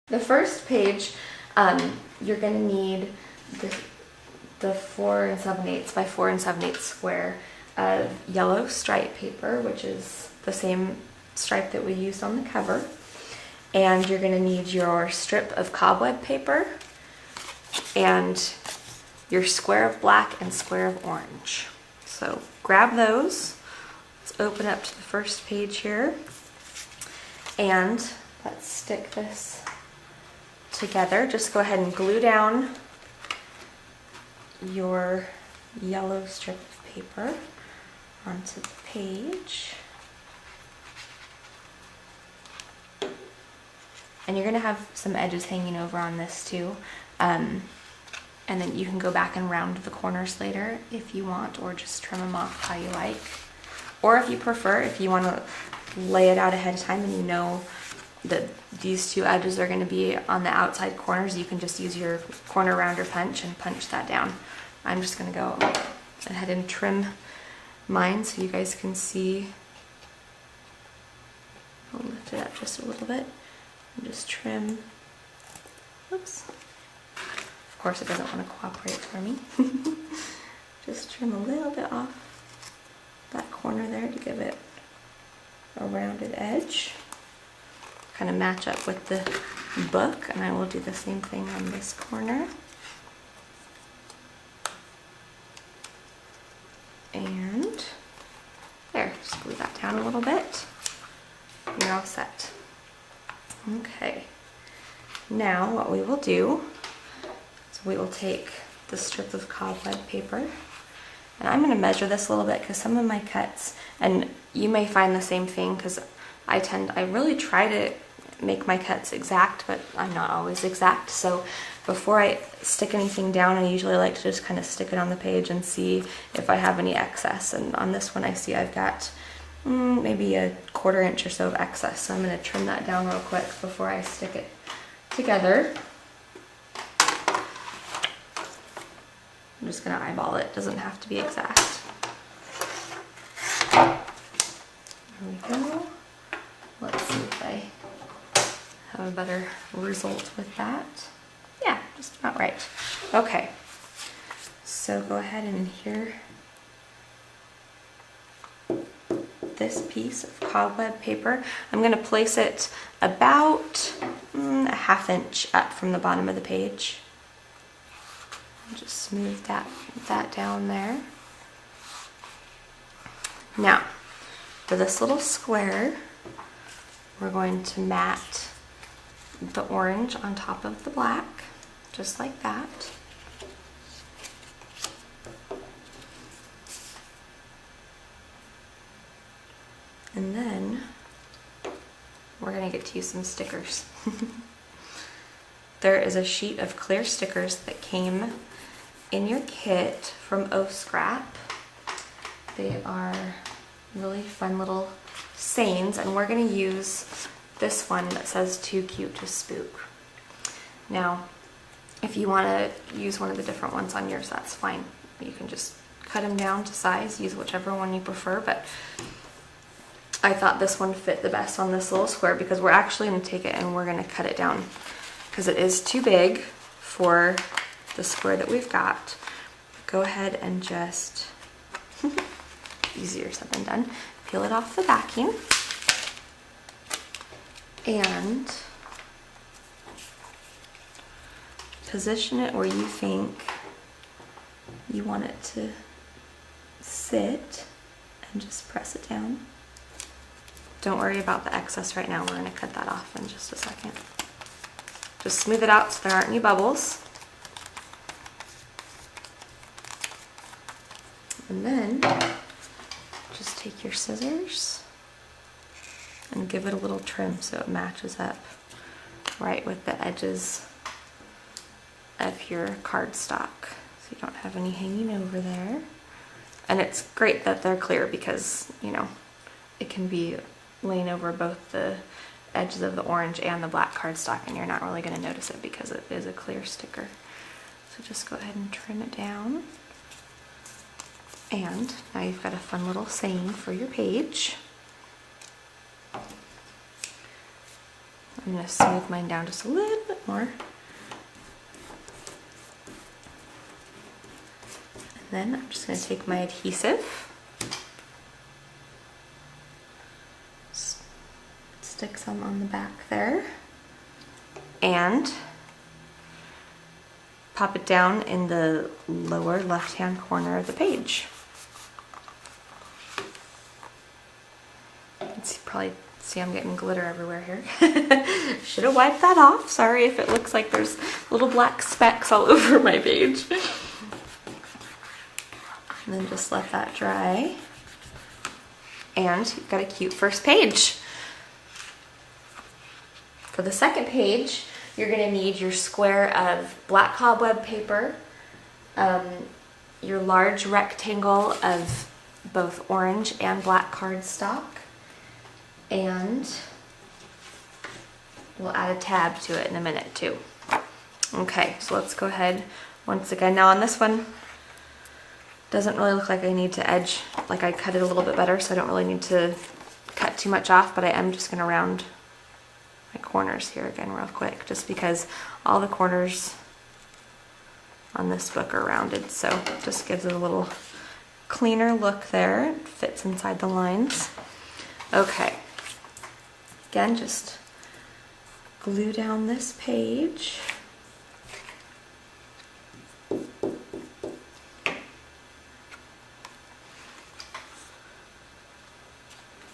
The first page, you're going to need the 4 7/8 by 4 7/8 square of yellow stripe paper, which is the same stripe that we used on the cover. And you're going to need your strip of cobweb paper and your square of black and square of orange. So grab those. Let's open up to the first page here. And let's stick this together. Just go ahead and glue down your yellow strip of paper onto the page. And you're gonna have some edges hanging over on this too. And then you can go back and round the corners later if you want, or just trim them off how you like. Or if you prefer, if you wanna lay it out ahead of time and you know that these two edges are gonna be on the outside corners, you can just use your corner rounder punch and punch that down. I'm just gonna go ahead and trim mine so you guys can see. I'll lift it up just a little bit. Just trim. Oops. Of course it doesn't want to cooperate for me. Just trim a little bit off that corner there to give it a rounded edge. Kind of match up with the book, and I will do the same thing on this corner. And there, just glue that down a little bit. You're all set. Okay, now what we will do is we will take the strip of cobweb paper, and I'm going to measure this a little bit because some of my cuts, and you may find the same thing because I really try to make my cuts exact, but I'm not always exact. So before I stick anything down, I usually like to just kind of stick it on the page and see if I have any excess. And on this one I see I've got maybe a 1/4 inch or so of excess, so I'm going to trim that down real quick before I stick it together. I'm just going to eyeball it, doesn't have to be exact. There we go. Let's see if I have a better result with that. Yeah, just about right. Okay, so go ahead and here, this piece of cobweb paper, I'm going to place it about a 1/2 inch up from the bottom of the page. Just smooth that down there. Now, for this little square, we're going to mat the orange on top of the black, just like that. And then we're going to get to use some stickers. There is a sheet of clear stickers that came in your kit from O-Scrap. They are really fun little sayings, and we're going to use this one that says "Too cute to spook." Now, if you want to use one of the different ones on yours, that's fine. You can just cut them down to size, use whichever one you prefer, but I thought this one fit the best on this little square because we're actually going to take it and we're going to cut it down because it is too big for the square that we've got. Go ahead and just, easier said than done, peel it off the backing and position it where you think you want it to sit and just press it down. Don't worry about the excess right now. We're going to cut that off in just a second. Just smooth it out so there aren't any bubbles. And then just take your scissors and give it a little trim so it matches up right with the edges of your cardstock, so you don't have any hanging over there. And it's great that they're clear because, you know, it can be laying over both the edges of the orange and the black cardstock and you're not really going to notice it because it is a clear sticker. So just go ahead and trim it down. And now you've got a fun little saying for your page. I'm going to smooth mine down just a little bit more. And then I'm just going to take my adhesive, stick some on the back there, and pop it down in the lower left-hand corner of the page. You probably see I'm getting glitter everywhere here. Should have wiped that off. Sorry if it looks like there's little black specks all over my page. And then just let that dry. And you've got a cute first page. For the second page, you're going to need your square of black cobweb paper, your large rectangle of both orange and black cardstock, and we'll add a tab to it in a minute too. Okay, so let's go ahead once again. Now on this one, doesn't really look like I need to edge, like I cut it a little bit better, so I don't really need to cut too much off, but I am just going to round my corners here again real quick, just because all the corners on this book are rounded, so it just gives it a little cleaner look there. It fits inside the lines. Okay, again, just glue down this page.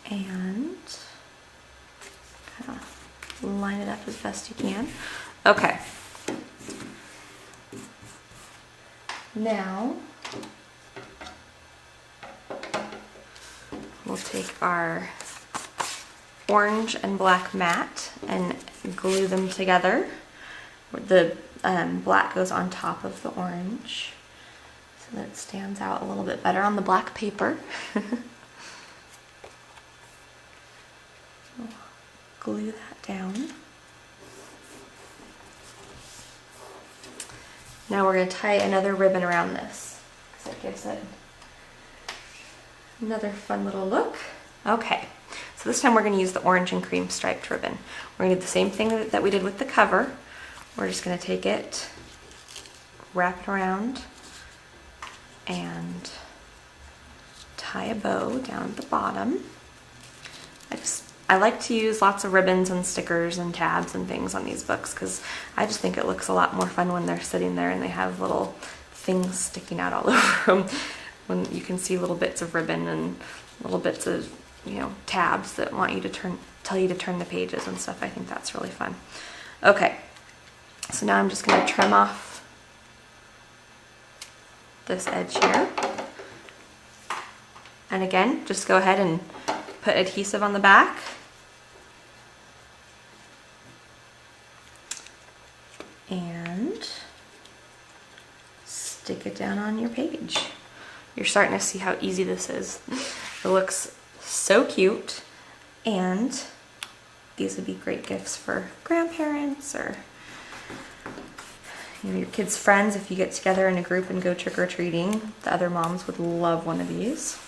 And kind of line it up as best you can. Okay. Now, we'll take our orange and black mat and glue them together. The black goes on top of the orange so that it stands out a little bit better on the black paper. Glue that down. Now we're going to tie another ribbon around this because it gives it another fun little look. Okay, so this time we're going to use the orange and cream striped ribbon. We're going to do the same thing that we did with the cover. We're just going to take it, wrap it around, and tie a bow down at the bottom. I like to use lots of ribbons and stickers and tabs and things on these books because I just think it looks a lot more fun when they're sitting there and they have little things sticking out all over them. When you can see little bits of ribbon and little bits of, you know, tabs that want you to tell you to turn the pages and stuff. I think that's really fun. Okay, so now I'm just going to trim off this edge here. And again, just go ahead and put adhesive on the back. And stick it down on your page. You're starting to see how easy this is. It looks so cute, and these would be great gifts for grandparents or, you know, your kids' friends. If you get together in a group and go trick-or-treating, the other moms would love one of these.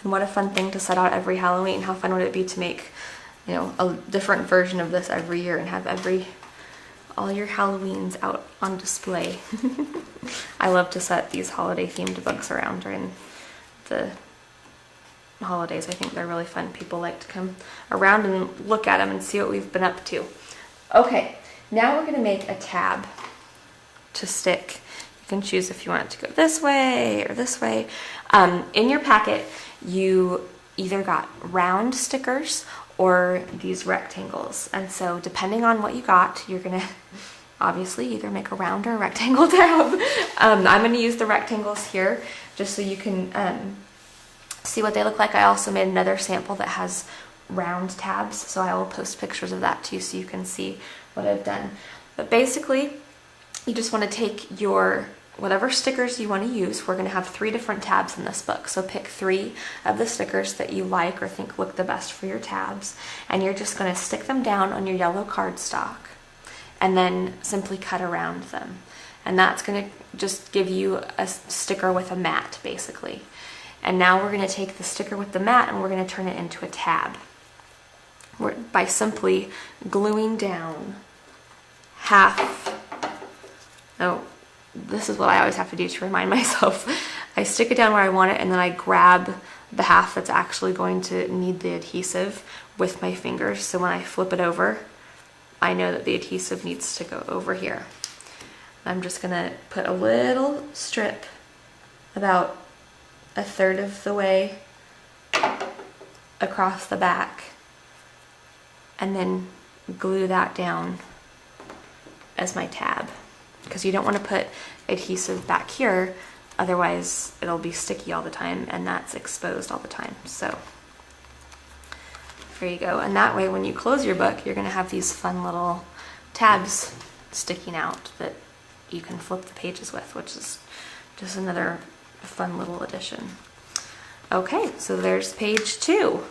And what a fun thing to set out every Halloween. How fun would it be to make, you know, a different version of this every year and have all your Halloweens out on display. I love to set these holiday themed books around during the holidays. I think they're really fun. People like to come around and look at them and see what we've been up to. Okay, now we're going to make a tab to stick. You can choose if you want it to go this way or this way. In your packet, you either got round stickers or these rectangles. And so depending on what you got, you're gonna obviously either make a round or a rectangle tab. I'm gonna use the rectangles here just so you can see what they look like. I also made another sample that has round tabs, so I will post pictures of that too so you can see what I've done. But basically, you just wanna take your whatever stickers you want to use. We're going to have 3 different tabs in this book, so pick 3 of the stickers that you like or think look the best for your tabs, and you're just going to stick them down on your yellow cardstock and then simply cut around them. And that's going to just give you a sticker with a mat, basically. And now we're going to take the sticker with the mat and we're going to turn it into a tab. by simply gluing down half. Oh, this is what I always have to do to remind myself. I stick it down where I want it, and then I grab the half that's actually going to need the adhesive with my fingers. So when I flip it over, I know that the adhesive needs to go over here. I'm just gonna put a little strip about 1/3 of the way across the back, and then glue that down as my tab, because you don't want to put adhesive back here, otherwise it'll be sticky all the time, and that's exposed all the time. So there you go. And that way when you close your book, you're going to have these fun little tabs sticking out that you can flip the pages with, which is just another fun little addition. Okay, so there's page 2.